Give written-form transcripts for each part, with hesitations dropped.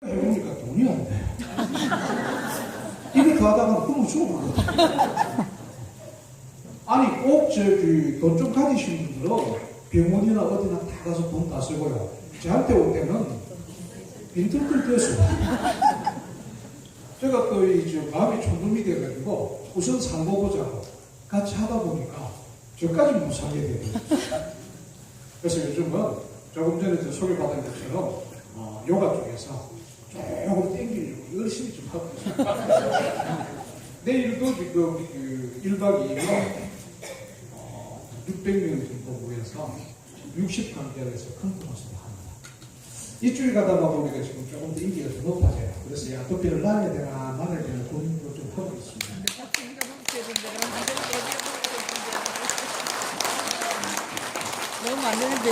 해보니까 돈이 안 돼. 이거 더 하다가 굶어 죽어버려. 아니, 꼭 돈 좀 가지신 분들은 병원이나 어디나 다 가서 돈 다 쓰고요. 저한테 올 때는 빈털털 뛰었어요. 제가 또 마음이 촌놈이 돼가지고 우선 상보보자고 같이 하다 보니까 저까지 못 살게 되더라고요. 그래서 요즘은 조금 전에 소개받은 것처럼 요가 쪽에서 조금 땡기려고 열심히 좀 하고 있습니다. 내일도 지금 1박 2일로 600명 정도 모여서 60강대에서 컨퍼런스를 합니다. 이쪽에 가다 보니까 지금 조금 더 인기가 더 높아져요. 그래서 이 아토피를 나눠야 되나 말아야 되나 고민도 좀 하고 있습니다. 너무 많은데.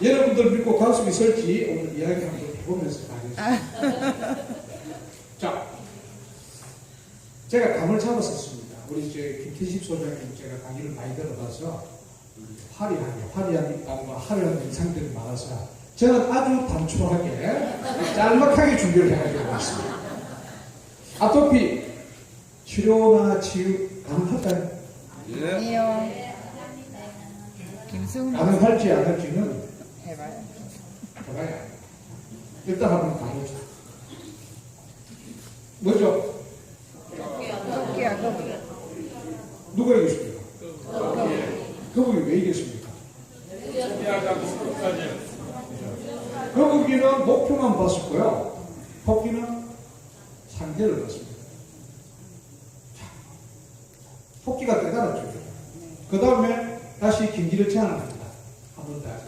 여러분들 믿고 관심이 있을지 오늘 이야기 한번 해보면서 가겠습니다. 자, 제가 감을 잡았었습니다. 우리 김태식 소장님 제가 강의를 많이 들어봐서 화려한 입담과 화려한 인상들이 많아서 저는 아주 단촐하게 짤막하게 준비를 해가지고 왔습니다. 아토피 치료나 치유 가능할까요? 아니요. 김승훈 가능할지 안 할지는 해봐요. 해봐야 일단 한번 가보자. 뭐죠? 토끼야, 거북이. 누가 이겼습니까? 거북이 왜 이겼습니까? 거북이는 목표만 봤었고요. 토끼는 상대를 봤습니다. 자, 토끼가 깨달았죠. 그 다음에 다시 경기를 제안합니다. 한 번 더 하자.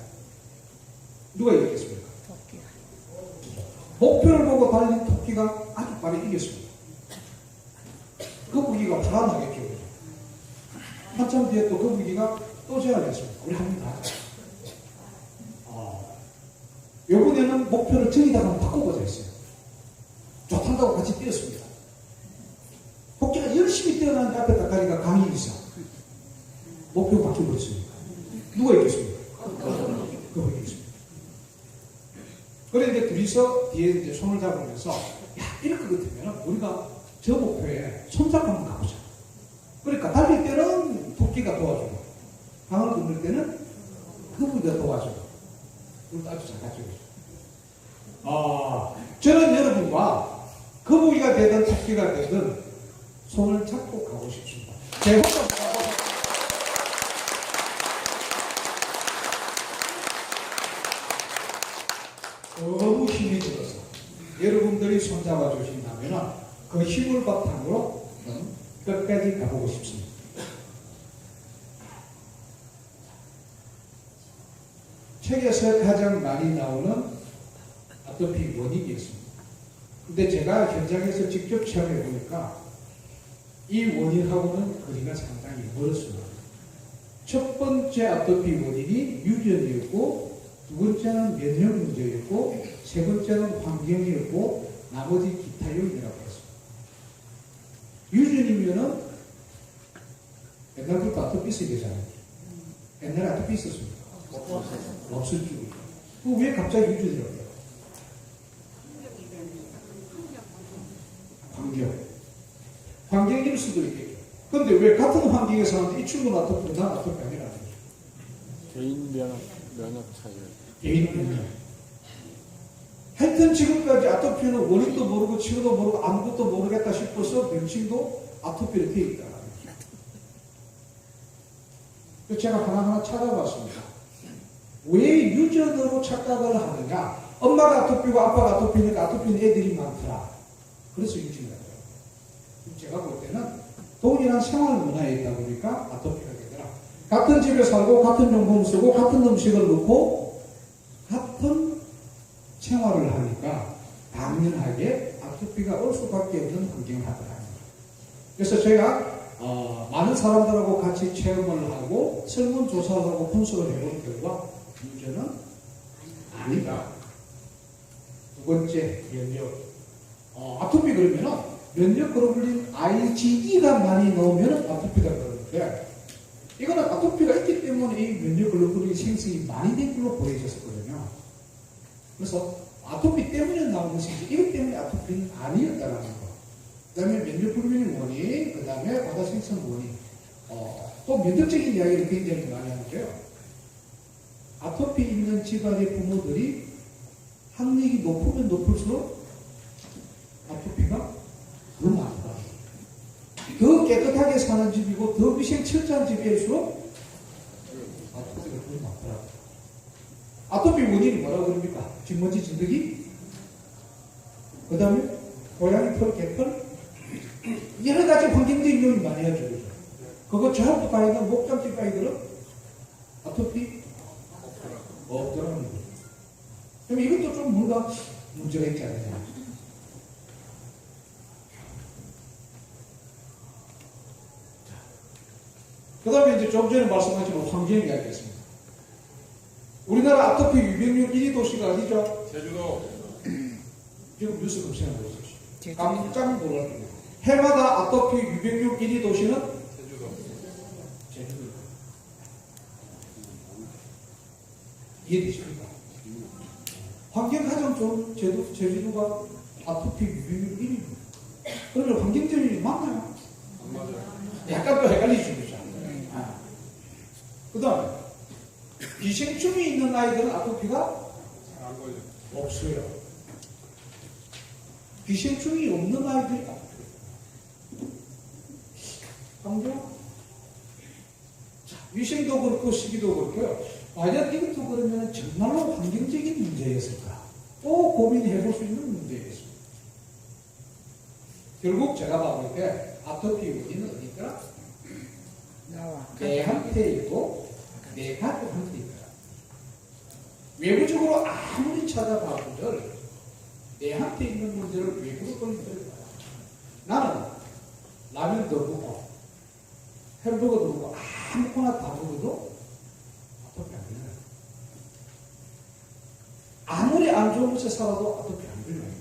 누가 이겼습니까? 토끼가. 목표를 보고 달린 토끼가 아주 빨리 이겼습니다. 거북이가 불안하겠죠. 한참 뒤에 또 거북이가 또 제안했습니다. 우리 한 번 더 하자. 이번에는 목표를 저기다가 한번 바꿔보자 했어요. 좋단다고 같이 뛰었습니다. 토끼가 열심히 뛰어나는데 앞에 닭다리가 강이 있어. 목표 바뀌어버렸습니다. 누가 이겼습니까? 거북이 이겼습니다. 그래 이제 둘이서 뒤에 이제 손을 잡으면서 야, 이럴 것 같으면 우리가 저 목표에 손잡고 한번 가보자. 그러니까 달릴 때는 토끼가 도와주고 방을 걷는 때는 거북이가 도와주고 그걸 아주 잘 가져오죠. 저는 여러분과 거북이가 되든 토끼가 되든 손을 잡고 가고 싶습니다. 제 혼자 가고 너무 힘이 들어서 여러분들이 손잡아 주신다면 그 힘을 바탕으로 끝까지 가보고 싶습니다. 책에서 가장 많이 나오는 아토피 원인이었습니다. 근데 제가 현장에서 직접 체험해 보니까 이 원인하고는 거리가 상당히 멀었습니다. 첫 번째 아토피 원인이 유전이었고, 두 번째는 면역 문제였고, 세 번째는 환경이었고, 나머지 기타 요인이라고 했습니다. 유전이면은 옛날부터 아토피 있어야 되잖아요. 옛날에 아토피 있었습니까? 없을 줄이죠. 왜 갑자기 유전이라고 해요? 환경일 수도 있겠죠. 그런데 왜 같은 환경에 사는데 이 친구는 아토피, 난 아토피 아니라는 거죠? 개인 면역 차이. 개인 면역. 하여튼 지금까지 아토피는 원인도 모르고 치료도 모르고 아무것도 모르겠다 싶어서 병칭도 아토피를 돼 있다. 그래서 제가 하나하나 찾아봤습니다. 왜 유전으로 착각을 하느냐? 엄마가 아토피고 아빠가 아토피니까 아토피는 애들이 많더라. 그래서 유전이라고요. 제가 볼 때는 동일한 생활 문화에 있다 보니까 아토피가 되더라. 같은 집에 살고 같은 용품 쓰고 같은 음식을 먹고 같은 생활을 하니까 당연하게 아토피가 올 수밖에 없는 환경을 하더라. 그래서 제가 많은 사람들하고 같이 체험을 하고 설문조사를 하고 분석을 해본 결과 유전은 아니다. 두 번째, 면역. 아토피 그러면은 면역 글로불린 IgE가 많이 나오면 아토피가 그러는데 이거는 아토피가 있기 때문에 이 면역 글로불린 생성이 많이 된 걸로 보여졌었거든요. 그래서 아토피 때문에 나오는 나온 것이 이것 때문에 아토피는 아니었다라는 거. 그 다음에 면역불균형 원인, 그 다음에 과다생성 원인. 또 면역적인 이야기를 굉장히 많이 하는데요. 아토피 있는 집안의 부모들이 학력이 높으면 높을수록 아토피가 더 많다. 더 깨끗하게 사는 집이고 더 위생 철저한 집일수록 아토피가 더 많더라고요. 아토피 원인이 뭐라고 그럽니까? 쥐먼지 진드기? 그 다음에 고양이 털, 개털? 여러 가지 환경적인 요인이 많이 하죠. 그거 전부 가이드, 목장집 가이드는 아토피 없더라는 거죠. 그럼 이것도 좀 뭔가 문제가 있지 않느냐. 그 다음에 이제 좀 전에 말씀하신 환경 이야기했습니다. 우리나라 아토피 유병률 1위 도시가 어디죠? 제주도. 지금 뉴스 검색하고 있어요. 제주도. 깜짝 놀랐습니다. 해마다 아토피 유병률 1위 도시는 제주도. 제주도. 이해되십니까? 환경 가장 좋은 제주도가 아토피 유병률 1위입니다. 그러면 환경적인 일이 맞나요? 안 맞아요. 약간 또 헷갈리죠. 그 다음에 기생충이 있는 아이들은 아토피가 안 걸려. 없어요. 기생충이 없는 아이들이 아토피가 환경? 위생도 그렇고 시기도 그렇고요. 만약 이것도 그러면 정말로 환경적인 문제였을까? 또 고민해볼 수 있는 문제였습니다. 결국 제가 봤을 때 아토피 원인은 어디 있더라? 나와. 내한테 있고 내 가족한테 있더라. 외부적으로 아무리 찾아봐도들 내한테 있는 문제를 외부로 돌려버려요. 나는 라면도 먹고 햄버거도 먹고 아무거나 다 먹어도 아토피 안 걸려요. 아무리 안 좋은 곳에 살아도 아토피 안 걸려요.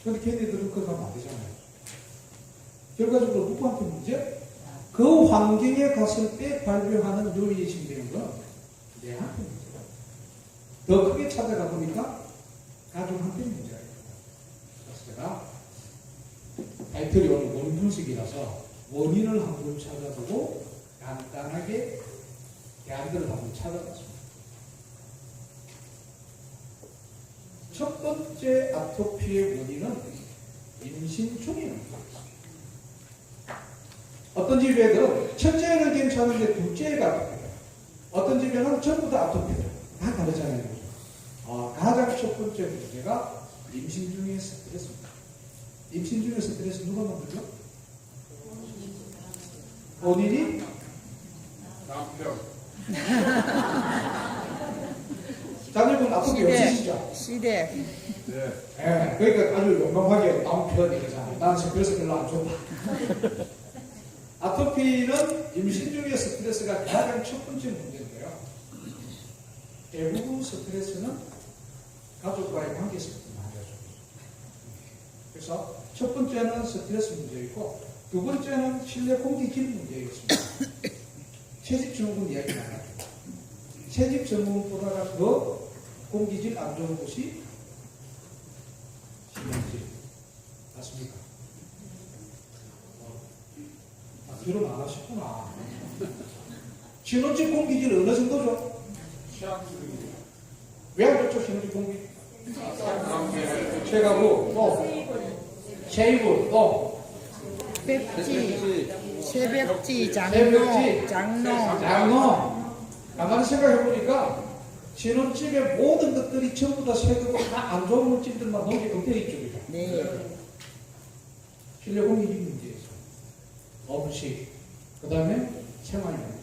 그런데 걔네들은 그거 가면 안 되잖아요. 결과적으로 누구한테 문제? 그 환경에 갔을 때 발병하는 요인이 생기는 건 내한테 문제가. 더 크게 찾아가 보니까 가족한테 문제가 있다. 그래서 제가 타이틀이 오늘 원인 분석이라서 원인을 한번 찾아보고 간단하게 대안들을 한번 찾아봤습니다. 첫 번째 아토피의 원인은 임신 중에 나타났습니다. 어떤 집에는 첫째는 괜찮은데 둘째가 아토피다. 어떤 집에는 전부 다 아토피다. 다 다르잖아요. 가장 첫 번째 문제가 임신 중의 스트레스입니다. 임신 중의 스트레스 누가 만들죠? 본인이? 남편. 자녀분 아토피 없으시죠? 시대. 네. 예, 그러니까 아주 용감하게 남편 얘기잖아요. 나는 스트레스 별로 안 좋다. 아토피는 임신 중의 스트레스가 가장 첫 번째 문제인데요. 대부분 스트레스는 가족과의 관계에서부터 나타나죠. 그래서 첫 번째는 스트레스 문제이고 두 번째는 실내 공기질 문제였습니다. 채집 증후군 이야기 나가죠. 채집 증후군보다 더 공기질 안 좋은 곳이 신경질. 맞습니까? 결혼 안 하셨구나. 신혼집 공기질 어느 정도죠? 왜 안 좋죠, 신혼집 공기? 최가구, 또, 쉐이브, 또, 백지, 새벽지, 새벽지, 장롱. 가만히 생각해보니까 신혼집의 모든 것들이 전부 다 새거고 다 안 좋은 물질들만 놓은 게 엉터리 있죠. 네. 실내 공기질 문제에서. 음식, 그 다음에 생활용품.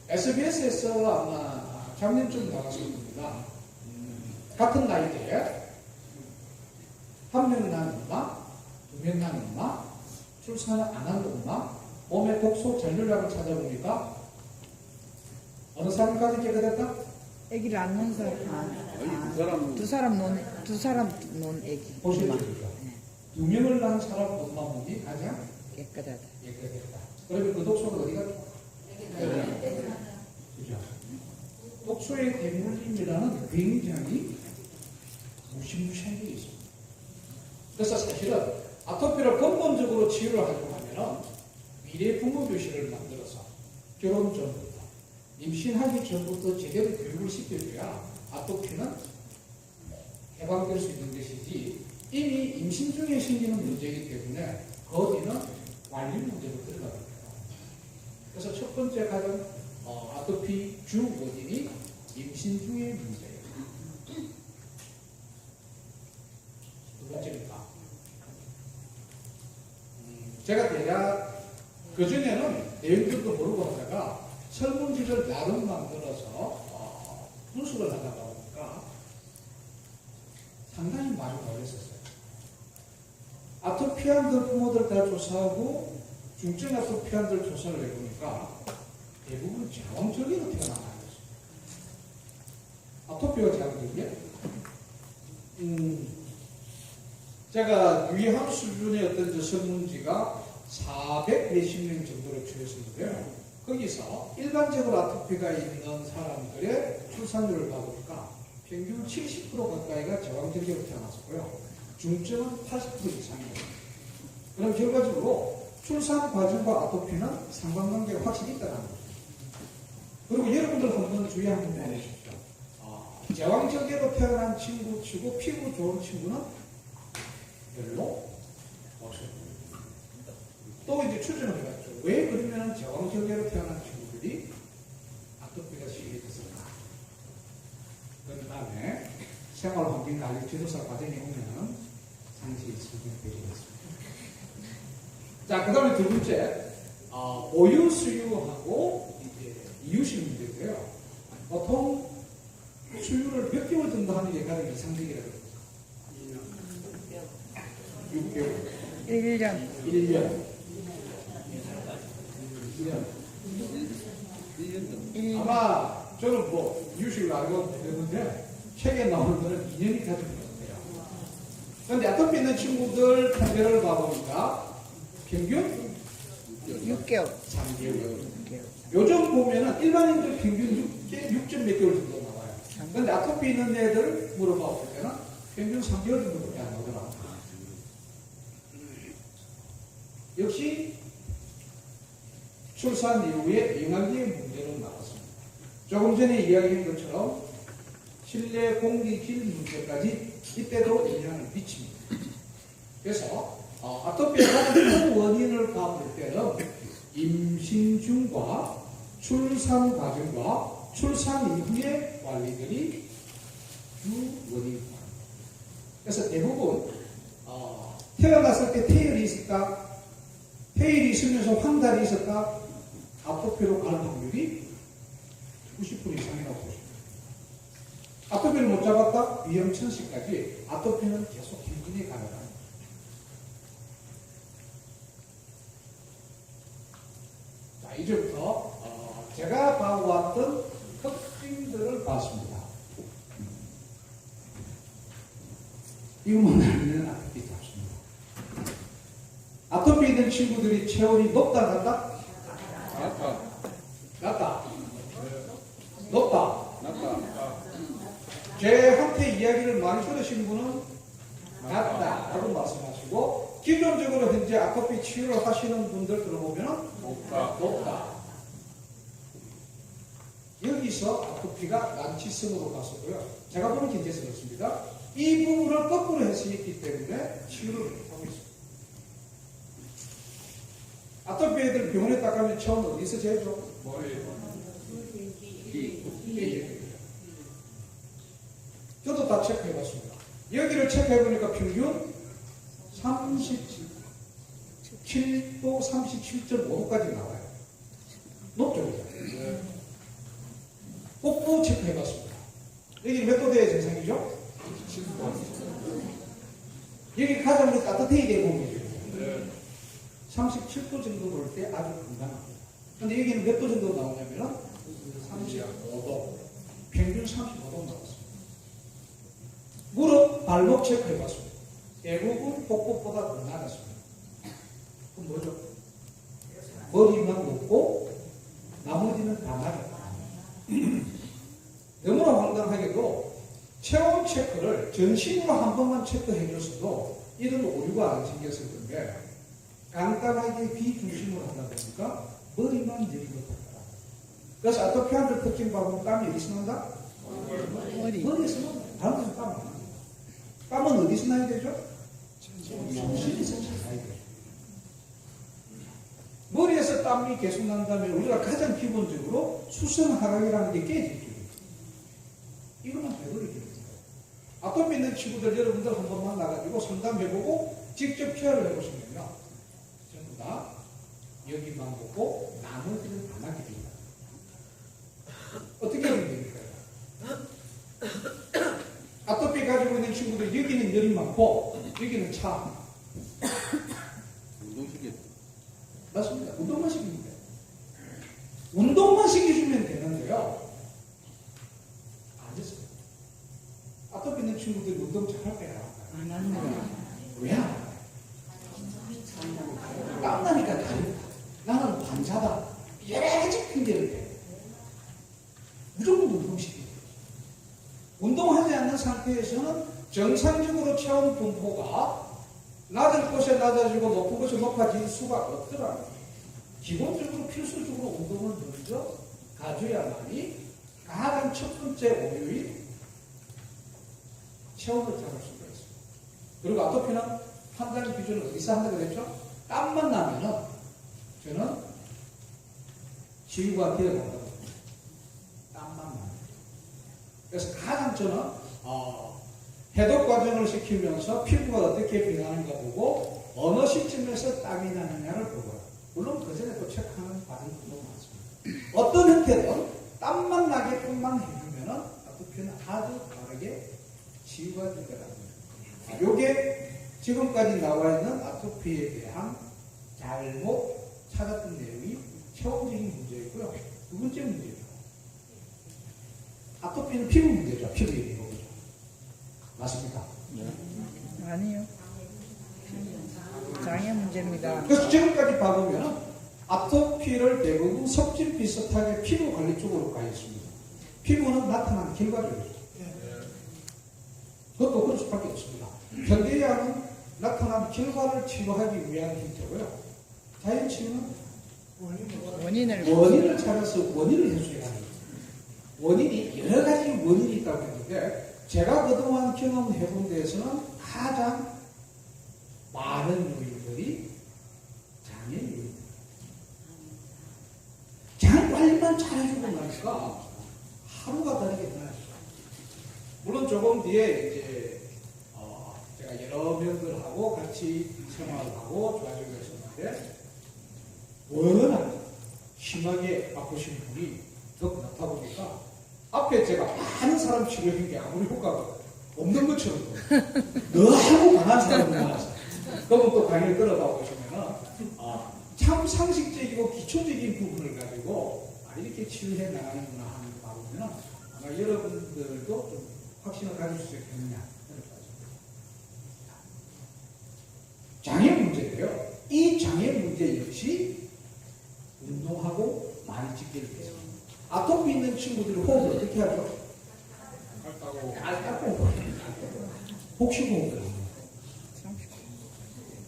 SBS에서 아마 작년쯤 나갔을 겁니다. 같은 나이대에 한 명 난 엄마, 두 명 난 엄마, 출산을 안 한 엄마, 몸에 독소 전류량을 찾아보니까 어느 사람까지 깨끗했다? 아기를 안 낳은 사람. 두 사람 논 아기. 보시면 됩니다. 두 명을 낳은 사람 엄마 몸이 가장 깨끗하다. 깨끗했다. 그러면 그 독소는 어디 갔죠? 그죠? 독소의 대물림이라는 굉장히 무시무시한 게 있습니다. 그래서 사실은 아토피를 근본적으로 치유를 하려고 하면은 미래 부모 교실을 만들어서 결혼 전부터 임신하기 전부터 제대로 교육을 시켜줘야 아토피는 해방될 수 있는 것이지 이미 임신 중에 생기는 문제이기 때문에 거기는 관리 문제로 들어갑니다. 그래서 첫 번째 가장 아토피 주 원인이 임신 중의 문제예요. 두 번째입니다. 제가 대략 그전에는 내용들도 모르고 하다가 설문지를 나름 만들어서 분석을 하다가 보니까 상당히 많이 놀랐었어요. 아토피한들 부모들 다 조사하고 중증 아토피한들 조사를 해보니까 대부분 제왕절개로 태어난 아이였어요. 아토피가 제왕절개? 제가 유의한 수준의 어떤 설문지가 400몇십 명 정도로 추렸었는데요. 거기서 일반적으로 아토피가 있는 사람들의 출산율을 봐보니까 평균 70% 가까이가 제왕절개로 태어났었고요. 중증은 80% 이상이에요. 그럼 결과적으로 출산 과정과 아토피는 상관관계가 확실히 있다는 거죠. 그리고 여러분들 한번 주의 한번 해주십시오. 제왕절개로 태어난 친구 치고 피부 좋은 친구는 별로 없어요. 또 이제 추정을 해봤죠. 왜 그러면 제왕절개로 태어난 친구들이 아토피가 심해졌을까? 그 다음에 생활환경관리 지도사 과정에 오면은 상세히 설명드리겠습니다. 자, 그 다음에 두 번째, 보유 수유하고 이제 이유식 문제인데요. 보통 수유를 몇 개월 정도 하는 게 가장 이상적이라고 합니다. 6개월. 1년. 1년. 아마 저는 뭐 이유식을 알고 되는데 책에 나오는 거는 2년이 가장 높아요. 그런데 아토피 있는 친구들 통계를 봐보니까 평균 6개월. 3개월. 요즘 보면은 일반인들 평균 6점 몇 개월 정도 나와요. 그런데 아토피 있는 애들 물어봤을 때는 평균 3개월 정도밖에 안 나오더라고요. 역시 출산 이후에 영양제의 문제로 나왔습니다. 조금 전에 이야기한 것처럼 실내 공기질 문제까지 이때도 영향을 미칩니다. 그래서 아토피의 큰 원인을 봐볼 때는 임신 중과 출산 과정과 출산 이후의 관리들이 주 원인입니다. 그래서 대부분 태어났을 때 태열이 있을까? 태열이 있으면서 황달이 있을까? 아토피로 가는 확률이 90% 이상이라고 보십니다. 아토피를 못 잡았다? 위험천식까지 아토피는 계속 힘든히 가능합니다. 자, 이제부터 제가 봐왔던 특징들을 봤습니다. 이것만 알면 아토피 잡습니다. 아토피 있는 친구들이 체온이 높다 낮다? 낮다. 높다. 제한테 이야기를 많이 들으신 분은 낮다라고 말씀하시고 기존적으로 현재 아토피 치유를 하시는 분들 들어보면 높다. 여기서 아토피가 난치성으로 갔었고요. 제가 보는 현재성이었습니다. 이 부분을 거꾸로 했었기 때문에 치유를 못하고 있습니다. 아토피 애들 병원에 딱 가면 처음 어디서 재죠? 머리. 저도 다 체크해봤습니다. 여기를 체크해보니까 평균 37도, 37.5도까지 나와요. 높죠, 그죠? 꼭꼭 체크해봤습니다. 여기 몇 도대의 증상이죠? 37도. 여기 가장 따뜻해야 되는 부분이죠. 37도 정도 볼 때 아주 건강합니다. 근데 여기는 몇 도 정도 나오냐면 35도. 평균 35도 나왔습니다. 무릎, 발목 체크해봤습니다. 대부분 복부보다 더 나갔습니다. 그럼 뭐죠? 머리만 높고 나머지는 다 나갔다. 너무나 황당하게도 체온 체크를 전신으로 한 번만 체크해 줬어도 이런 오류가 안 생겼을 건데 간단하게 귀 중심으로 하다 보니까 머리만 내리고 탔다. 그래서 아토피한테 특징 봐보면 땀이 어디서 난다? 머리. 머리에서 난다. 다른 데서 땀이 안 난다. 땀은 어디서 나야 되죠? 정신에서 나야 되죠. 머리에서 땀이 계속 난다면 우리가 가장 기본적으로 수성하강이라는 게 깨지죠. 이거는 되돌리기 됩니다. 아토피 있는 친구들 여러분들 한 번만 나가지고 상담해보고 직접 케어를 해보시면요. 전부 다 여기만 보고 나머지는 안 하게 됩니다. 어떻게 하면 됩니까? 아토피 가지고 있는 친구들 여기는 열이 많고 여기는 차. 운동시계. 맞습니다. 운동만 시키면 돼요. 운동만 시켜주면 되는데요. 안 됐어요. 아토피 있는 친구들이 운동 잘할 거야. 안 합니다. 왜 안 할까요? 땀나니까 다르다. 나는 환자다. 여러 가지 핑계를 대. 무조건 운동시켜야 돼요. 운동하지 않는 상태에서는 정상적으로 체온 분포가 낮을 곳에 낮아지고 높은 곳에 높아질 수가 없더라고요. 기본적으로 필수적으로 운동을 먼저 가져야만이 가장 첫 번째 오류인 체온을 잡을 수가 있습니다. 그리고 아토피는 판단 기준은 어디서 한다고 그랬죠? 땀만 나면은 저는 치유가 되어간다고 합니다. 땀만 나면. 그래서 가장 저는 해독 과정을 시키면서 피부가 어떻게 변하는가 보고 어느 시점에서 땀이 나느냐를 보고요. 물론 그 전에 또 체크하는 과정도 많습니다. 어떤 형태든 땀만 나게끔만 해주면은 아토피는 아주 빠르게 치유가 되더라고요. 요게 지금까지 나와 있는 아토피에 대한 잘못 찾았던 내용이 체온적인 문제이고요. 두 번째 문제죠. 아토피는 피부 문제죠. 피부 얘기인 거죠. 맞습니까? 아니요. 장애 문제입니다. 그래서 지금까지 봐보면 아토피를 대부분 섭질 비슷하게 피부 관리 쪽으로 가 있습니다. 피부는 나타나는 결과적이죠. 그것도 그럴 수밖에 없습니다. 현대의학은 나타난 결과를 치료하기 위한 형태고요. 자연치유는 원인을 찾아서 원인을 해소해야 합니다. 원인이 여러 가지 원인이 있다고 했는데 제가 그동안 경험해본 데에서는 가장 많은 요인들이 장애 요인입니다. 장 관리만 잘해주고 나니까 하루가 다르게 나아요. 물론 조금 뒤에 이제 제가 여러 명들하고 같이 생활을 하고 좋아지고 있었는데 워낙 심하게 아프신 분이 더 많다 보니까 앞에 제가 많은 사람 치료한 게 아무리 효과가 없는 것처럼 너무 강한 사람들 많았어요. 그러면 또 강의를 끌어다 보시면은 참 상식적이고 기초적인 부분을 가지고 이렇게 치유해 나가는구나 하는 거 보면 아마 여러분들도 좀 확신을 가질 수 있겠느냐. 장애 문제인데요. 이 장애 문제 역시 운동하고 많이 직결되어 아토피 있는 친구들이 호흡을 어떻게 하죠? 알고 복식호흡을 합니다.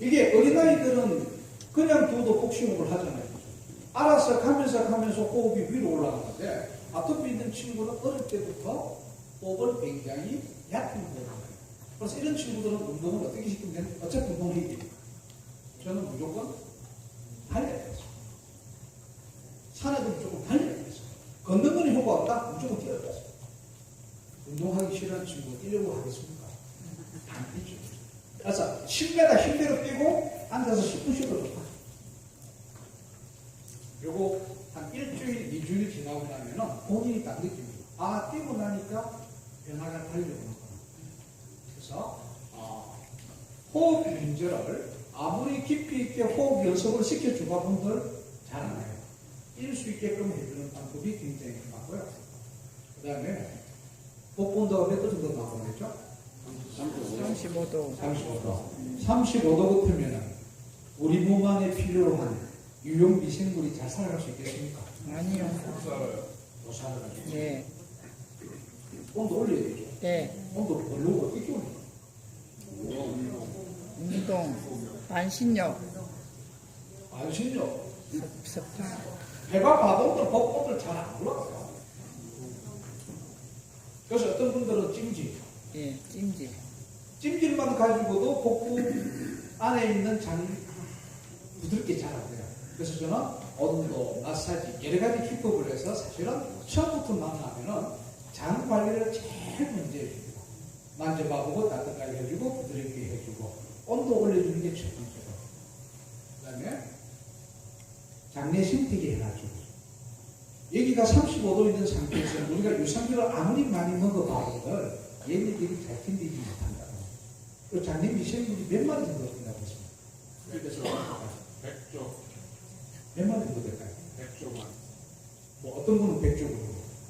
이게 어린아이들은 그냥 둬도 복식호흡을 하잖아요. 알아서 가면서 호흡이 위로 올라가는데 아토피 있는 친구는 어릴 때부터 호흡을 굉장히 얕은 호흡을 해요. 그래서 이런 친구들은 운동을 어떻게 시키면 되는 어차피 운동을 해야 됩니다. 저는 무조건 달려야 돼요. 산에도 무조건 달려야 돼요. 걷는 거는 효과 없다? 무조건 뛰어야 돼요. 운동하기 싫어하는 친구가 뛰려고 하겠습니까? 안 뛰죠. 그래서 10m 힘대로 뛰고 앉아서 10분 쉬어도 좋다. 요거 한 일주일, 2주일 지나고 나면은 본인이 딱 느낍니다. 뛰고 나니까 변화가 달려오는구나. 그래서 호흡 문제를 아무리 깊이 있게 호흡 연습을 시켜주가 분들 잘 알아요. 뛸 수 있게끔 해주는 방법이 굉장히 많고요. 그 다음에 복부온도가 몇 도 정도 나오고 있죠? 35도. 35도 같으면 우리 몸 안에 필요로 한 유용 미생물이 잘 살아갈 수 있겠습니까? 아니요. 못 살아요. 못 살아가죠. 네. 온도 올려야 되죠. 네. 온도 별로 어떻게 오니까. 운동, 반신욕, 안심요. 섭섭한. 배가 바보들 복부들 잘 안 올라가요. 그래서 어떤 분들은 찜질. 예, 찜질. 찜질만 가지고도 복부 안에 있는 장이 부드럽게 잘 안 돼요. 그래서 저는 온도, 마사지, 여러 가지 기법을 해서 사실은 처음부터 만나면은 장 관리를 제일 먼저 해줍니다. 만져봐보고 따뜻하게 해주고 부드럽게 해주고 온도 올려주는 게 첫 번째로. 그 다음에 장내 심튀게 해가지고 여기가 35도 있는 상태에서 우리가 유산균을 아무리 많이 먹어봐도 얘네들이 잘 견디지 못한다. 그리고 장내 미생물이 몇 마리 정도 된다고 했습니다. 그래서 100조. 몇 마리 정도 될까요? 100조만. 뭐 어떤 분은 100쪽으로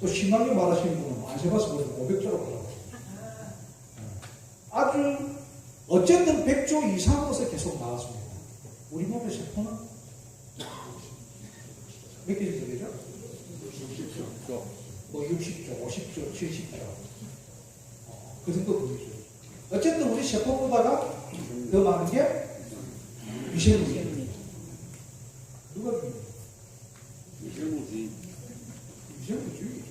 또 심하게 말하시는 분은 뭐 안 세봐서 500조라고 하고 아주 어쨌든 100조 이상으로서 계속 나왔습니다. 우리 몸의 세포는 몇 개 정도 되죠? 60조. 뭐 60조, 50조, 70조 그 정도 보이죠. 어쨌든 우리 세포보다가 더 많은 게 미생물이에요. 누가 비밀? 미세무지. 미생물주의.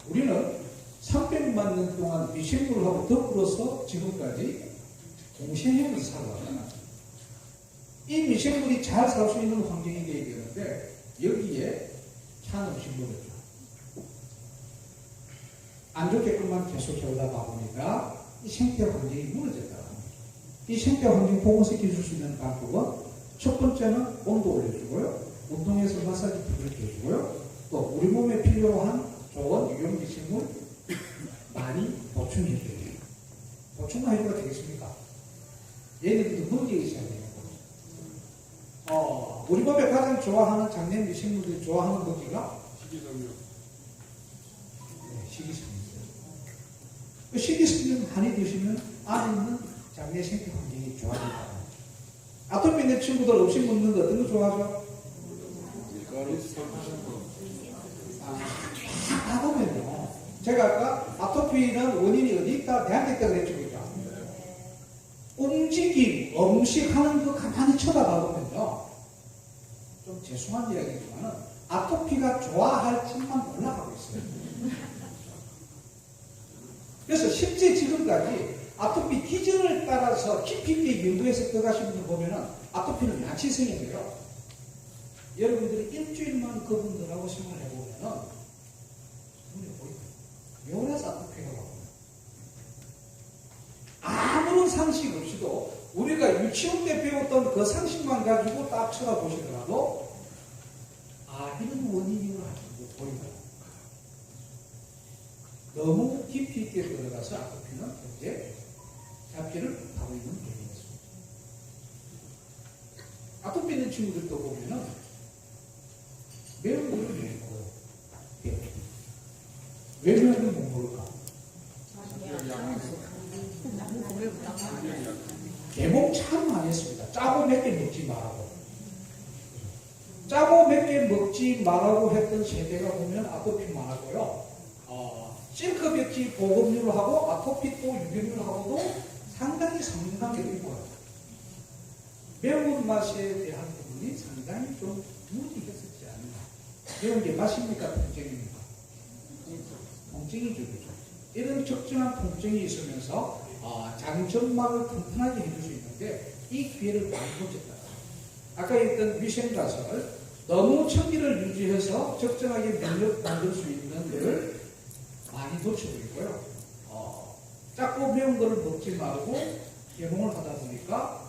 우리는 300만 년 동안 미생물하고 더불어서 지금까지 공생하면서 살아왔잖아요. 이 미생물이 잘 살 수 있는 환경이 되어야 되는데 여기에 찬 음식물을 안 좋게끔만 계속 해오다 보니까 이 생태 환경이 무너졌다. 이 생태 환경 복원시켜 줄 수 있는 방법은 첫 번째는 온도 올려주고요. 운동해서 마사지 부드럽게 해주고요. 또 우리 몸에 필요한 좋은 유용 미생물 많이 보충해줘야 돼요. 보충만 해줘야 되겠습니까? 얘네들도 먹이가 있어야 돼요. 우리 몸에 가장 좋아하는 장내 미생물들이 좋아하는 먹이가 식이섬유. 식이섬유입니다. 그 식이섬유 많이 드시면 안에 있는 장내 생태 환경이 좋아진다. 아토피 있는 친구들 음식 먹는 거 어떤 거 좋아하죠? 밀가루. 다 보면요. 제가 아까 아토피는 원인이 어디 있다? 대한대 때 그랬죠. 그죠? 움직임, 음식 하는 거 가만히 쳐다봐 보면요. 좀 죄송한 이야기지만 아토피가 좋아할지만 올라가고 있어요. 그래서 실제 지금까지 아토피 기전을 따라서 깊이 있게 연구해서 들어가신 분들 보면은 아토피는 양치성인데요. 여러분들이 일주일만 그분들하고 생활해 보면은 눈에 보입니다. 묘라서 아토피가 와요. 아무런 상식 없이도 우리가 유치원 때 배웠던 그 상식만 가지고 딱 쳐다보시더라도 이런 원인을 가지고 보인다. 너무 깊이 있게 들어가서 아토피는 현재 잡기를 하고 있는原因이었습니다. 아토피 있는 친구들도 보면은 매운 거를 못 먹어요. 왜 매운 걸 못 먹을까? 개복 참 많이 했습니다. 짜고 몇 개 먹지 말라고. 짜고 몇 개 먹지 말라고 했던 세대가 보면 아토피만 하고요. 싱크벽지 보급률하고 아토피 또 유병률하고도 상당히 상관관계가 있고요. 매운 맛에 대한 부분이 상당히 좀 무리했었지 않나. 매운 게 맛입니까? 통증입니까? 통증이죠. 그죠? 이런 적정한 통증이 있으면서 장점막을 튼튼하게 해줄 수 있는데 이 기회를 많이 놓쳤다. 아까 했던 위생가설 너무 청기를 유지해서 적정하게 면역 만들 수 있는 것을 많이 놓쳐버리고요. 작고 매운 거를 먹지 말고 개봉을 하다 보니까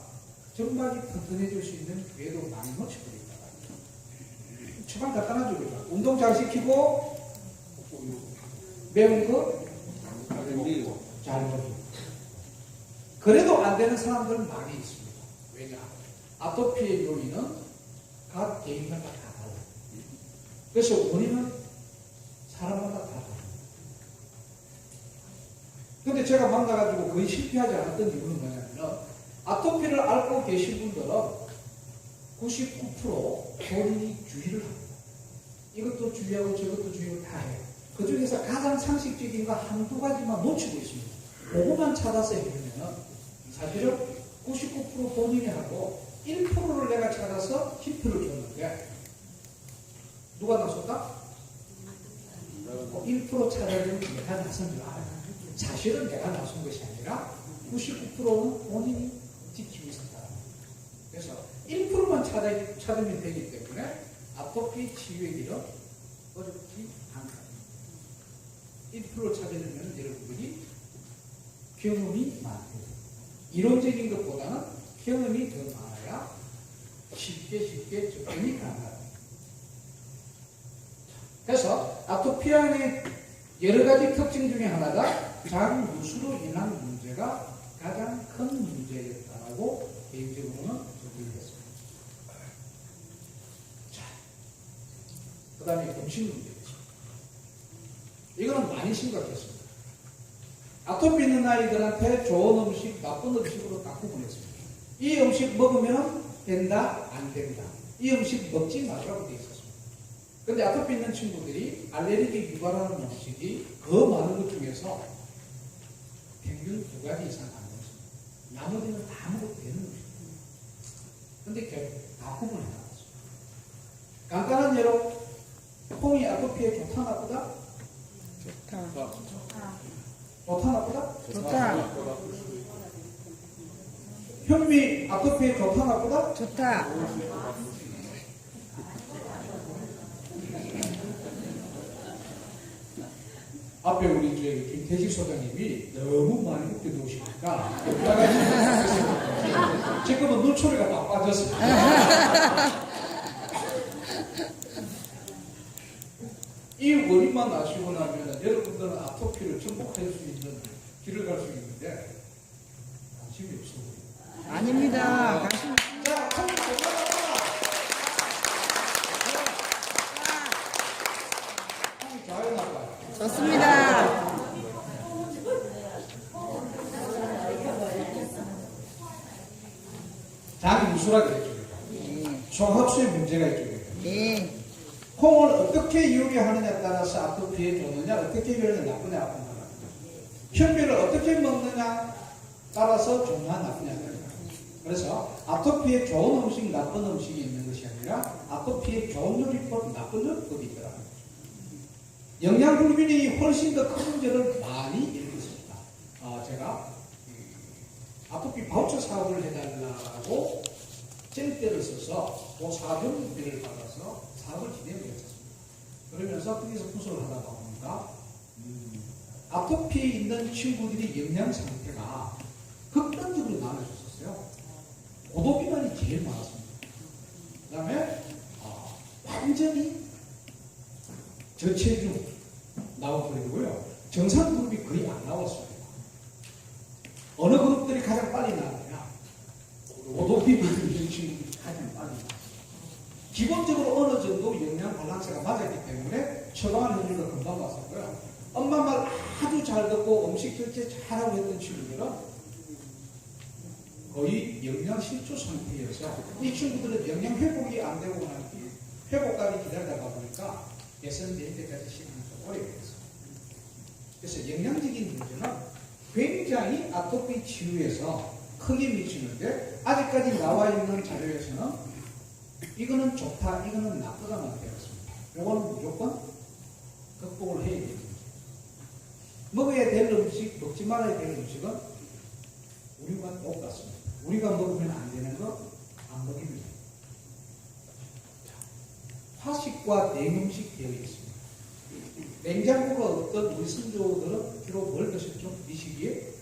점막이 튼튼해질 수 있는 기회도 많이 놓쳐버린다. 처방 간단하죠. 그죠? 운동 잘 시키고 매운 거 잘 먹고 그래도 안 되는 사람들은 많이 있습니다. 왜냐? 아토피의 요인은 각 개인마다 다 다르고 그래서 원인은 사람마다 다 다릅니다. 근데 제가 만나가지고 거의 실패하지 않았던 이유는 뭐냐면 아토피를 앓고 계신 분들은 99% 본인이 주의를 합니다. 이것도 주의하고 저것도 주의하고 다 해요. 그 중에서 가장 상식적인 거 한두 가지만 놓치고 있습니다. 그거만 찾아서 해주면 사실은 99% 본인이 하고 1%를 내가 찾아서 힌트를 줬는데 누가 나섰다? 1% 찾아주면 내가 나선 줄 알아요. 사실은 내가 나선 것이 아니라 99%는 본인이 지키고 있었다. 그래서 1%만 찾으면 되기 때문에 아토피 치유의 길은 어렵지 않다. 1% 찾으려면 여러분들이 경험이 많아요. 이론적인 것보다는 경험이 더 많아야 쉽게 접근이 가능합니다. 그래서 아토피아의 여러 가지 특징 중에 하나가 장누수로 인한 문제가 가장 큰 문제였다고 개인적으로는 정리했습니다. 자, 그 다음에 음식 문제죠. 이거는 많이 심각했습니다. 아토피 있는 아이들한테 좋은 음식, 나쁜 음식으로 딱 구분했습니다. 이 음식 먹으면 된다, 안 된다. 이 음식 먹지 말라고 되어 있었습니다. 근데 아토피 있는 친구들이 알레르기 유발하는 음식이 그 많은 것 중에서 평균 2가지 이상 안 먹습니다. 나머지는 다 먹어도 되는 음식입니다. 근데 결국 다 구분해 나갔습니다. 간단한 예로, 콩이 아토피에 좋다, 나쁘다? 좋다. 좋다, 나쁘다? 좋다. 현미 아토피에 좋다, 나쁘다? 좋다. 앞에 우리 김태식 소장님이 너무 많이 웃겨 놓으시니까 지금은 눈초리가 막 빠졌습니다. 이 원인만 아시고 나면 여러분들은 아토피를 극복할 수 있는 길을 갈 수 있는데 관심이 없어 보입니다. 아닙니다. 관심 자, 콩이 좋다. 콩이 좋아요, 나빠요? 좋습니다. 장이 누수라고 했죠. 네. 소화흡수에 문제가 있죠. 네. 콩을 어떻게 이용하느냐에 따라서 아토피에 좋느냐, 어떻게 별로 나쁘냐, 아프냐. 현미를 어떻게 먹느냐 따라서 좋냐, 나쁘냐. 그래서 아토피에 좋은 음식, 나쁜 음식이 있는 것이 아니라 아토피에 좋은 요리법, 나쁜 요리법이 있더라. 영양불균이 훨씬 더 큰 문제를 많이 일으켰습니다. 제가 아토피 바우처 사업을 해달라고 잼대를 써서 그 사업비를 받아서 사업을 진행을 했었습니다. 그러면서 거기서 분석을 하다 보니까 아토피 있는 친구들이 영양 상태가 극단적으로 나눠졌었어요. 고도비만이 제일 많았습니다. 그 다음에 완전히 저체중 나와버리고요. 정상 그룹이 거의 안 나왔습니다. 어느 그룹들이 가장 빨리 나왔냐? 고도비 있는 친구들이 가장 빨리 나왔습니다. 기본적으로 어느 정도 영양 밸런스가 맞았기 때문에 처방한 효율도 금방 왔었고요. 엄마 말 아주 잘 듣고 음식 결제 잘하고 했던 친구들은 거의 영양 실조 상태여서 이 친구들은 영양 회복이 안 되고 난 뒤에 회복까지 기다리다가 보니까 개선될 때까지 시간이 좀 오래 걸렸습니다. 그래서 영양적인 문제는 굉장히 아토피 치유에서 크게 미치는데 아직까지 나와 있는 자료에서는 이거는 좋다, 이거는 나쁘다만 되었습니다. 이거는 무조건 극복을 해야 됩니다. 먹어야 될 음식, 먹지 말아야 될 음식은 우리가 똑같습니다. 우리가 먹으면 안 되는 거 안 먹이면 됩니다. 화식과 냉음식 되어 있습니다. 냉장고가 없던 우리 선조들은 주로 뭘 드셨죠? 이 시기에?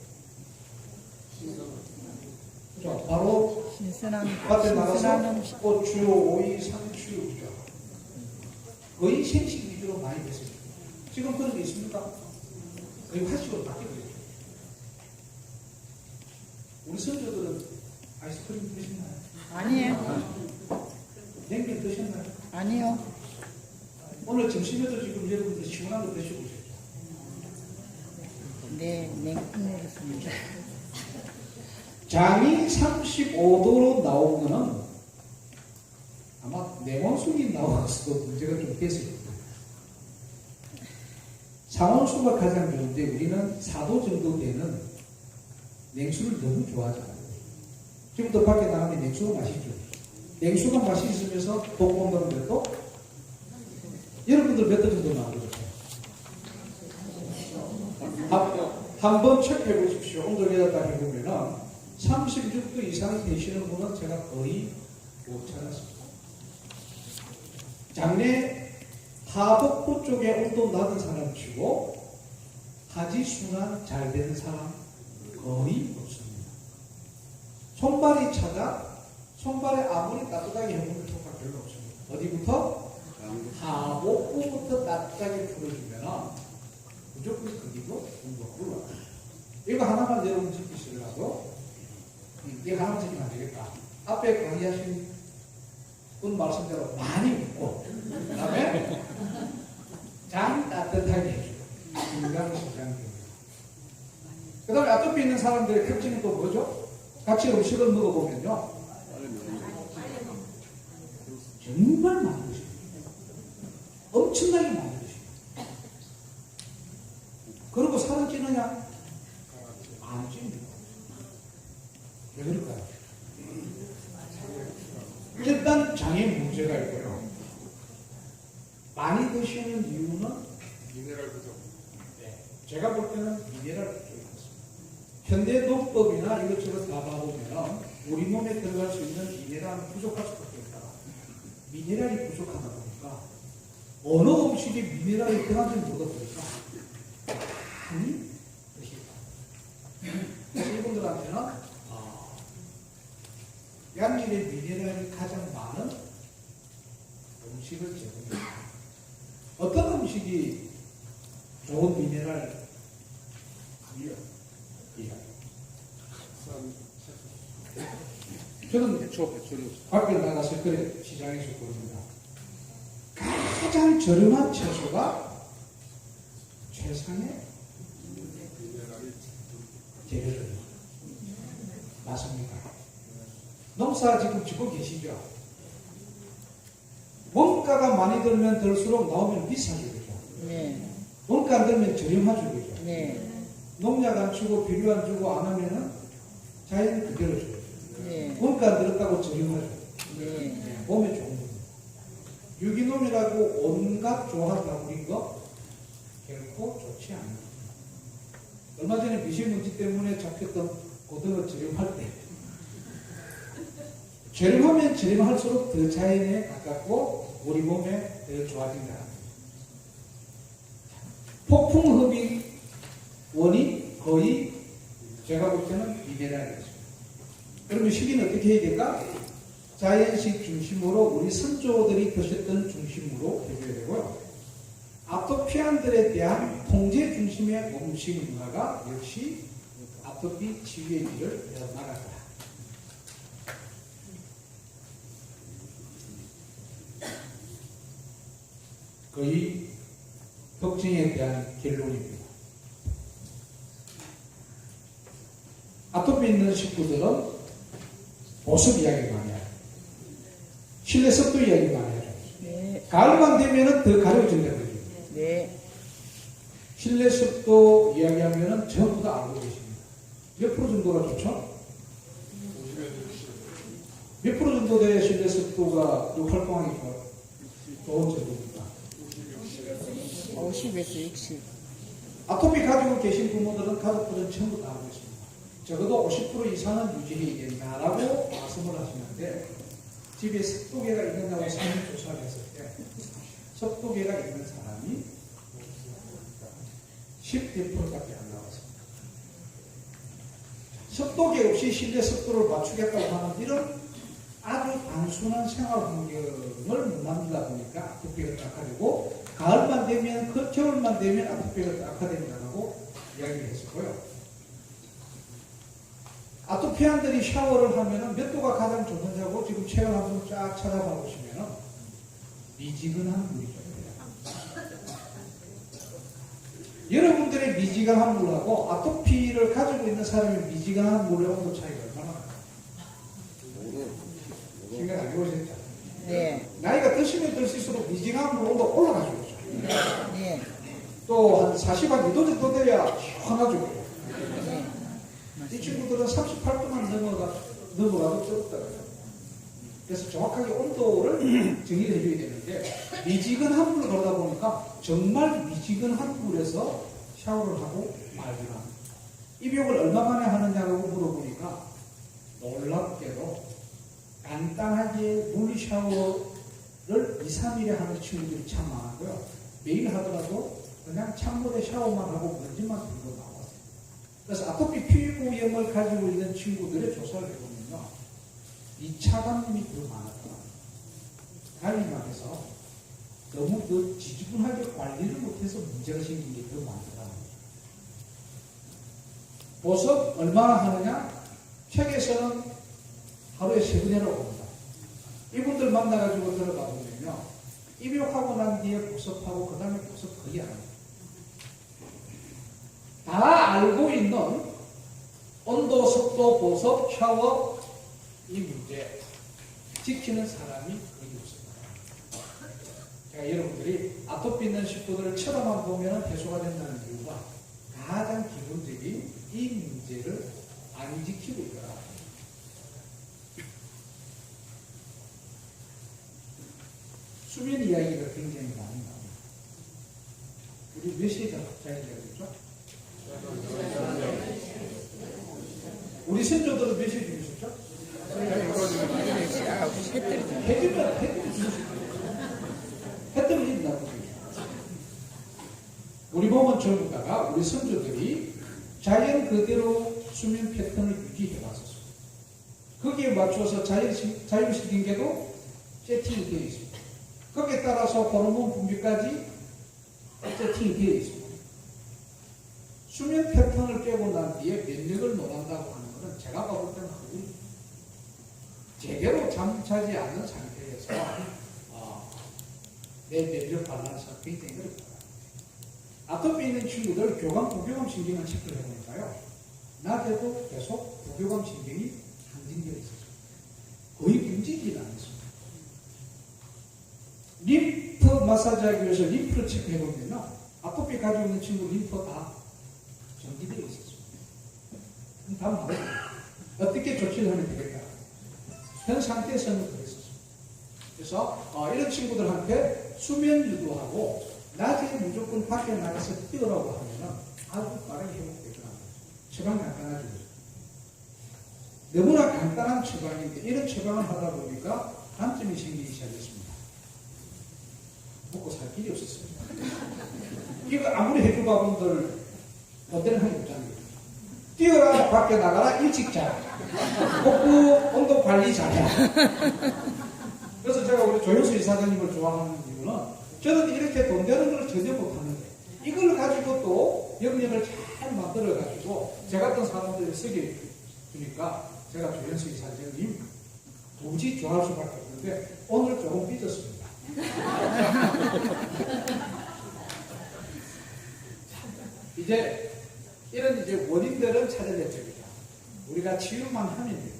그렇죠. 바로 신선한 밭에 나가서 음식. 고추, 오이, 상추 거의 생식 위주로 많이 됐습니다. 지금 그런 게 있습니까? 거의 화식으로 바뀌고 있죠. 우리 선조들은 아이스크림 드셨나요? 아니에요. 냉면 드셨나요? 아니요. 오늘 점심에도 지금 여러분들 시원한 거 드시고 오셨죠? 네, 냉큼 먹었습니다. 장이 35도로 나온 거는 아마 내원숙이 나왔어도 문제가 좀 됐을 겁니다. 상온수가 가장 좋은데 우리는 4도 정도 되는 냉수를 너무 좋아하잖아요. 지금도 밖에 나가면 냉수가 맛있죠. 냉수가 맛이 있으면서 독보온도는 몇 도? 여러분들 몇 도 정도 나오죠? 한번 체크해 보십시오. 온도계에다 해보면은 36도 이상 되시는 분은 제가 거의 못 찾았습니다. 장래 하복부 쪽에 온도 낮은 사람 치고 하지순환 잘 되는 사람 거의 없습니다. 손발이 차가 손발에 아무리 따뜻하게 해보면 효과 별로 없습니다. 어디부터? 하복부부터 따뜻하게 풀어주면 무조건 거기도 온도가 올라가요. 이거 하나만 여러분 지키시더라도 이거 하나만 지키면 안 되겠다. 앞에 강의하신 분 말씀대로 많이 웃고 그 다음에 장 따뜻하게 해주고 건강식장입니다. 그 다음에 아토피 있는 사람들의 특징은 또 뭐죠? 같이 음식을 먹어보면요 정말 많이 드십니다. 엄청나게 많이 드십니다. 그리고 살은 찌느냐? 안 찝니다. 왜 그럴까요? 일단 장에 문제가 있고요. 많이 드시는 이유는 미네랄 부족. 네, 제가 볼 때는 미네랄 부족이었습니다. 현대 농법이나 이것저것 다 봐보면 우리 몸에 들어갈 수 있는 미네랄은 부족할 수밖에 없다. 미네랄이 부족하다 보니까 어느 음식에 미네랄이 들어간지 모르겠으니까 많이 드십니다. 그래서 이분들한테는 양질의 미네랄이 가장 많은 음식을 제공합니다. 어떤 음식이 좋은 미네랄? 저는 배추를 밖에 나가서 그래 시장에서 보입니다. 가장 저렴한 채소가 최상의 재료들입니다. 맞습니까? 농사 지금 짓고 계시죠? 원가가 많이 들면 들수록 나오면 비싸죠, 그죠? 네. 원가 안 들면 저렴하죠, 그죠? 네. 농약 안 주고 비료 안 주고 안 하면은 자연 그대로 줘요. 네. 원가 안 들었다고 저렴하죠. 네. 몸에 좋은 겁니다. 유기농이라고 온갖 조합 나물인 거 결코 좋지 않습니다. 얼마 전에 미세먼지 때문에 잡혔던 고등어 저렴할 때 저렴하면 저렴할수록 더 자연에 가깝고 우리 몸에 더 좋아진다. 폭풍 흡입 원이 거의 제가 볼 때는 미네랄이었습니다. 그러면 식이는 어떻게 해야 될까? 자연식 중심으로 우리 선조들이 드셨던 중심으로 해줘야 되고요. 아토피안들에 대한 통제 중심의 음식 문화가 역시 아토피 치유의 길을 나갔다. 거의 걱정에 대한 결론입니다. 아토피 있는 식구들은 보습 이야기 많이 해요. 실내 습도 이야기 많이 해요. 네. 가을만 되면 더 가려진다는 거죠. 네. 실내 습도 이야기하면 전부 다 알고 계십니다. 몇 프로 정도가 좋죠? 몇 프로 정도 돼 실내 습도가 활동하기 좋은 정도입니다. 50에서 60. 아토피 가지고 계신 부모들은 가족들은 전부 다 알고 있습니다. 적어도 50% 이상은 유지해야 된다라고 말씀을 하시는데 집에 습도계가 있느냐고 설문조사를 했을 때 습도계가 있는 사람이 10%밖에 안 나왔습니다. 습도계 없이 실내 습도를 맞추겠다고 하는 이런 아주 단순한 생활 환경을 못 만들다 보니까 아토피가 악화되고 가을만 되면 겨울만 되면 아토피가 악화된다고 이야기를 했었고요. 아토피안들이 샤워를 하면은 몇 도가 가장 좋느냐고 지금 체험 한번 쫙 찾아봐 보시면은 미지근한 물이죠. 여러분들의 미지근한 물하고 아토피를 가지고 있는 사람의 미지근한 물의 온도 차이가 얼마나 나요? 생각 안 해보셨죠? 네. 나이가 드시면 들수록 미지근한 물 온도 올라가죠. 네. 또 한 40한 2도 정도 돼야 시원하죠. 이 친구들은 38도만 넘어가도 뜨겁더라고요. 그래서 정확하게 온도를 정의를 해줘야 되는데, 미지근한 물을 걸다 보니까 정말 미지근한 물에서 샤워를 하고 말거나, 입욕을 얼마 만에 하느냐고 물어보니까 놀랍게도 간단하게 물 샤워를 2, 3일에 하는 친구들이 참 많고요. 매일 하더라도 그냥 찬물에 샤워만 하고 먼지만 들고 나왔어요. 그래서 아토피 피부염을 가지고 있는 친구들의 조사를 해보면요, 이 차감염이 더 많았다. 달리만 해서 너무 더 지지분하게 관리를 못해서 문제가 생긴 게 더 많더라. 보습 얼마나 하느냐? 책에서는 하루에 3번이라고 봅니다. 이분들 만나가지고 들어가 보면요, 입욕하고 난 뒤에 보습하고 그 다음에 보습 거의 안 합니다. 다 알고 있는 온도, 습도, 보습, 샤워 이 문제 지키는 사람이 거의 없습니다. 제가 여러분들이 아토피 있는 식구들을 쳐다만 보면 해소가 된다는 이유가 가장 기본적인 이 문제를 안 지키고 있더라. 수면 이야기가 굉장히 많이 나옵니다. 우리 몇 시에 자야 되겠죠? 우리 선조들은 몇 시에 주무셨죠? 해 떨어진다고. 우리 몸은 전부 다가 우리 선조들이 자연 그대로 수면 패턴을 유지해 왔었어요. 거기에 맞춰서 자율신경계도 세팅이 되어 있습니다. 거기에 따라서 호르몬 분비까지 세팅이 되어 있습니다. 수면 패턴을 깨고 난 뒤에 면역을 못한다고 하는 것은 제가 봤을 때는 허구입니다. 제대로 잠자지 않는 상태에서 내 면역 밸런스가 굉장히 어렵다. 아토피 있는 친구들 교감, 부교감 신경을 체크를 해보니까요, 낮에도 계속 부교감 신경이 상징되어 있었어요. 거의 움직이지 않았습니다. 림프 마사지 하기 위해서 림프를 체크해보면요, 아토피 가지고 있는 친구 림프 다 정지되어 있었습니다. 그럼 다음 뭐예요? 어떻게 조치를 하면 되겠다. 현 상태에서는 그랬었습니다. 그래서 이런 친구들한테 수면 유도하고 낮에 무조건 밖에 나가서 뛰어라고 하면 아주 빠르게 회복되더라고요. 처방 간단하죠. 너무나 간단한 처방인데 이런 처방을 하다 보니까 단점이 생기기 시작했습니다. 먹고 살 길이 없었습니다. 이거 아무리 해주가 분들 어때는 하기 못하는 거예요. 뛰어라, 밖에 나가라, 일찍 자. 먹고 온도 관리 잘해. 그래서 제가 우리 조효수 이사장님을 좋아하는 이유는 저는 이렇게 돈 되는 걸 전혀 못하는데 이걸 가지고 또 영역을 잘 만들어가지고 제 같은 사람들이 쓰게 주니까 제가 조현수 이사장님 도저히 좋아할 수밖에 없는데 오늘 조금 삐졌습니다. 이제 이런 이제 원인들은 찾아낼 적이다. 우리가 치유만 하면 됩니다.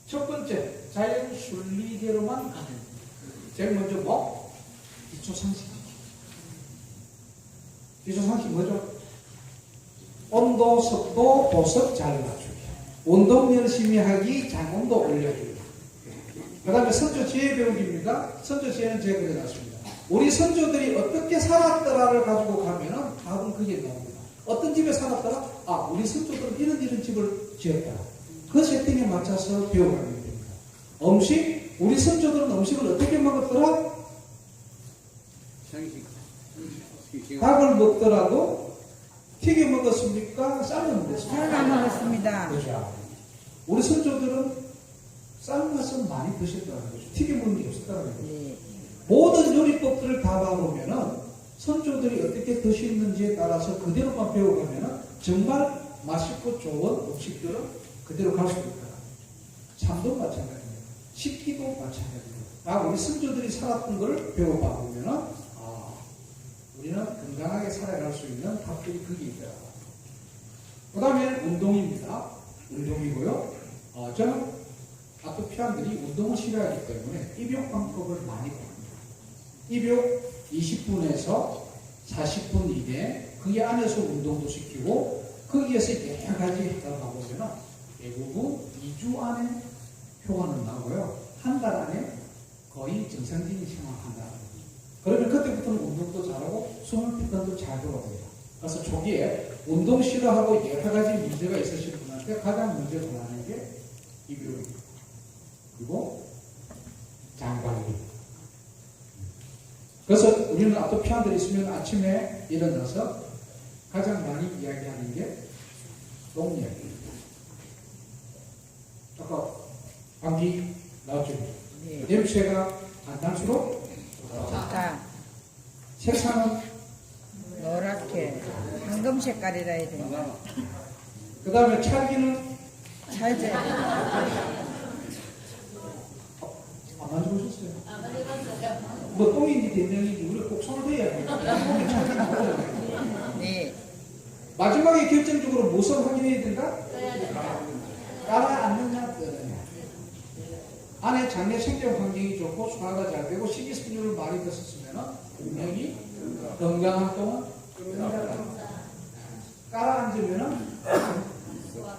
첫 번째, 자연 순리대로만 가면 됩니다. 제일 먼저 뭐? 기초상식. 기초상식 뭐죠? 온도, 습도, 보습 잘 맞추기. 운동 열심히 하기, 장온도 올려주기. 그 다음에 선조지혜 배우기입니다. 선조지혜는 제가 그려놨습니다. 우리 선조들이 어떻게 살았더라를 가지고 가면은 답은 그게 나옵니다. 어떤 집에 살았더라? 우리 선조들은 이런 집을 지었다. 그 세팅에 맞춰서 배워가면 됩니다. 음식, 우리 선조들은 음식을 어떻게 먹었더라? 닭을 먹더라도 튀겨 먹었습니까? 삶아 먹었습니까? 삶아 먹었습니다. 그렇죠. 우리 선조들은 삶아서 많이 드셨다는 거죠. 튀겨 먹는 게 없었다는 거죠. 네. 모든 요리법들을 다 봐보면은 선조들이 어떻게 드시는지에 따라서 그대로만 배워가면은 정말 맛있고 좋은 음식들은 그대로 갈 수 있다. 삶도 마찬가지입니다. 식기도 마찬가지입니다. 우리 선조들이 살았던 걸 배워봐 보면은 우리는 건강하게 살아갈 수 있는 답들이 거기 있다. 그 다음에 운동입니다. 운동이고요. 저는 아토피아들이 운동을 싫어하기 때문에 입욕 방법을 많이 겁니다. 입욕 20분에서 40분 이내 거기 안에서 운동도 시키고 거기에서 여러 가지 하다 보면 대부분 2주 안에 효과는 나고요. 한 달 안에 거의 정상적인 생활한다. 그러면 그때부터는 운동도 잘하고 수면 패턴도 잘 돌아옵니다. 그래서 초기에 운동 싫어하고 여러 가지 문제가 있으신 분한테 가장 먼저 권하는 게 입욕입니다. 그리고 장관리. 그래서 우리는 아토피아들이 있으면 아침에 일어나서 가장 많이 이야기하는 게 똥이야기입니다. 아까 감기 나왔죠? 네. 냄새가 안 날수록 좋다. 색상은 노랗게 황금 색깔이라 해야 되나? 그 다음에 찰기는 찰제. 안 만져보셨어요? 뭐 똥인지 된장인지 우리 꼭 손을 대야 돼요. 똥이 찰기 나오잖아요. 네. 마지막에 결정적으로 무엇을 확인해야 된다? 깔아앉느냐 뜨느냐. 안에 장내 생존 환경이 좋고 소화가 잘 되고 식이섬유를 많이 드셨으면 분명히 건강한 똥은 깔아앉으면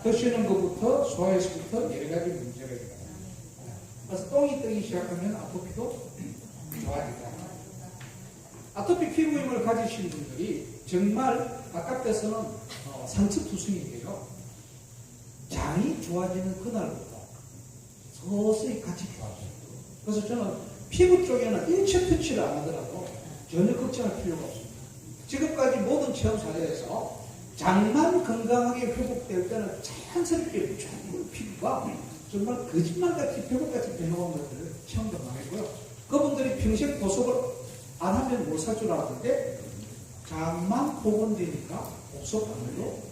드시는 것부터 소화에서부터 여러 가지 문제가 있다. 그래서 똥이 뜨기 시작하면 아토피도 좋아지다. 아토피 피부염을 가지신 분들이 정말 바깥에서는 상처투성인데요. 장이 좋아지는 그날부터 서서히 같이 좋아져요. 그래서 저는 피부 쪽에는 일체 터치를 안 하더라도 전혀 걱정할 필요가 없습니다. 지금까지 모든 체험 사례에서 장만 건강하게 회복될 때는 자연스럽게 피부가 정말 거짓말같이 회복같이 변화한 것들을 체험도 많이 했고요. 그분들이 평생 보석을 안 하면 못 살 줄 알았는데 장만 복원되니까 보석 안 해도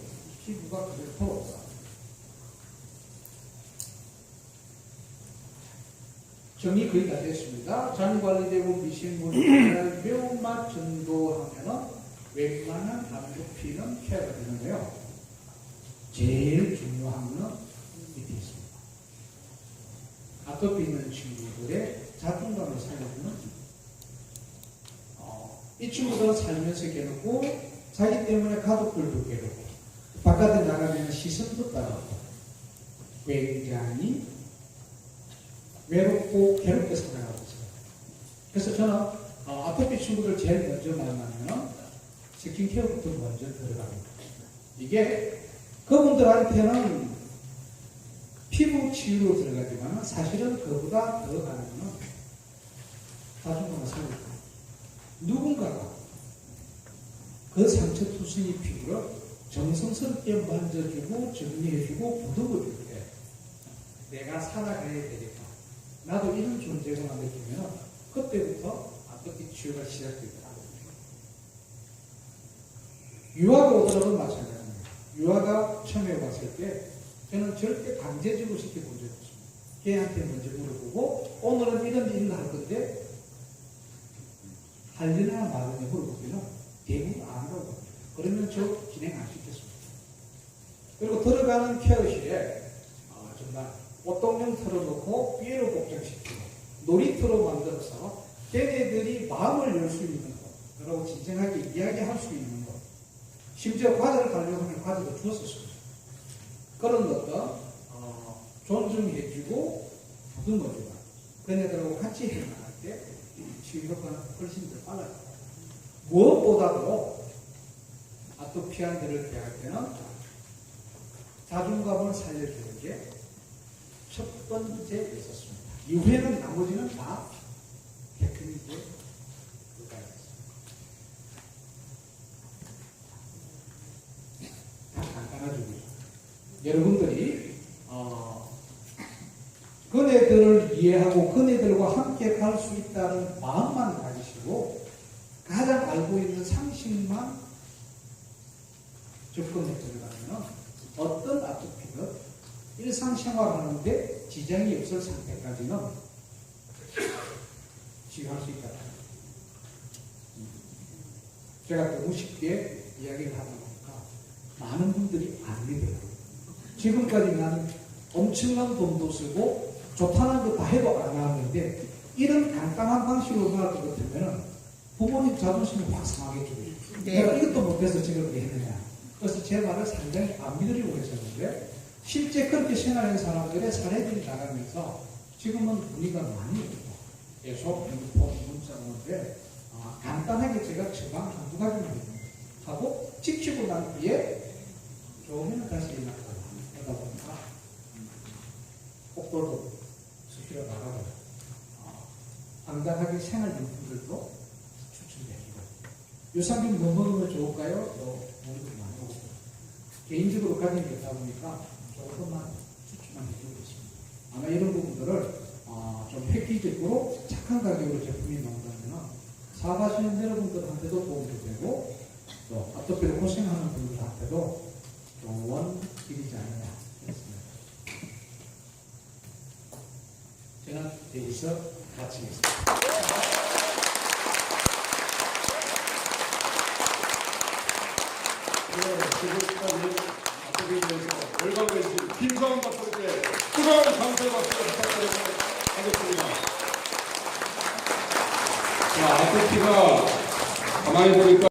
피부가 그대로 돌아온다. 정리 거의 다 됐습니다. 장 관리되고 미생물 매운맛 정도 하면은 웬만한 아토피는 케어가 되는데요. 제일 중요한 거는 밑에 있습니다. 아토피 있는 친구들의 자존감을 살려주는 이 친구들은 살면서 괴롭고 자기 때문에 가족들도 괴롭고 바깥에 나가면 시선도 따라오고 굉장히 외롭고 괴롭게 살아가고 있어요. 그래서 저는 아토피 친구들 제일 먼저 만나면 스킨케어부터 먼저 들어갑니다. 이게 그분들한테는 피부 치유로 들어가지만 사실은 그보다 더 가는 건 자존감을 살려줍니다. 누군가가 그 상처 투성이 피부를 정성스럽게 만져주고 정리해주고 보듬어줄 때 내가 살아가야 되겠다. 나도 이런 존재구나 느끼면 그때부터 아토피 치유가 시작됩니다. 유아가 오더라도 마찬가지입니다. 유아가 처음에 왔을 때 저는 절대 강제적으로 시켜본 적이 없습니다. 걔한테 먼저 물어보고 오늘은 이런 일을 할 건데 할려나 말느냐 물어보면 대부분 안 한다고 합니다. 그러면 저 진행 안 시켰습니다. 그리고 들어가는 케어실에 정말 옷동령 털어놓고 삐에로 복장시키고 놀이터로 만들어서 걔네들이 마음을 열 수 있는 것, 그리고 진정하게 이야기할 수 있는 것, 심지어 과자를 가려고 하면 과자도 주었었습니다. 그런 것도 존중해주고 부듬어주고 걔네들하고 같이 해나갈 때 치유 효과는 훨씬 더 빨라요. 무엇보다도 아토피아들을 대할 때는 자존감을 살려주는 게 첫 번째 있었습니다. 이후에는 나머지는 다 테크닉에 들어가 있습니다. 다 간단하죠. 여러분들이 그네들을 이해하고 그네들과 함께 갈 수 있다는 마음만 가지시고 가장 알고 있는 상식만 접근해 들어가면 어떤 아토피든 일상생활하는데 지장이 없을 상태까지는 치유할 수 있다. 제가 너무 쉽게 이야기를 하다 보니까 많은 분들이 안 믿어요. 지금까지 나는 엄청난 돈도 쓰고 좋다는 거 다 해도 안 나왔는데 이런 간단한 방식으로 나왔던 것 같으면 부모님 자존심이 확 상하게 되죠. 네. 내가 이것도 못해서 지금 했느냐. 그래서 제 말을 상당히 안 믿으려고 했었는데 실제 그렇게 생활하는 사람들의 사례들이 나가면서 지금은 문의가 많이 오고 계속 핸드폰 문자 오는데 간단하게 제가 처방 한두 가지만 하고 지키고 난 뒤에 조금은 다시 연락하고 하다 보니까 꼭돌도 수시로 나가고 간단하게 생활용품들도 추천드리고 유산균 뭐 먹으면 좋을까요? 모르도 많이 오고 개인적으로 가진 게 있다 보니까 조금만 추천만 해주고 있습니다. 아마 이런 부분들을 좀 획기적으로 착한 가격으로 제품이 나온다면 사가시는 여러분들한테도 도움이 되고 또 아토피로 고생하는 분들한테도 좋은 길이지 않느냐 했습니다. 제가 여기서 마치겠습니다. 지금까지 아토피에 대해서 결과를 내신 김성훈 박사님께 뜨거운 감사의 박수를 부탁드리도록 하겠습니다. 자, 아토피가 가만히 보니까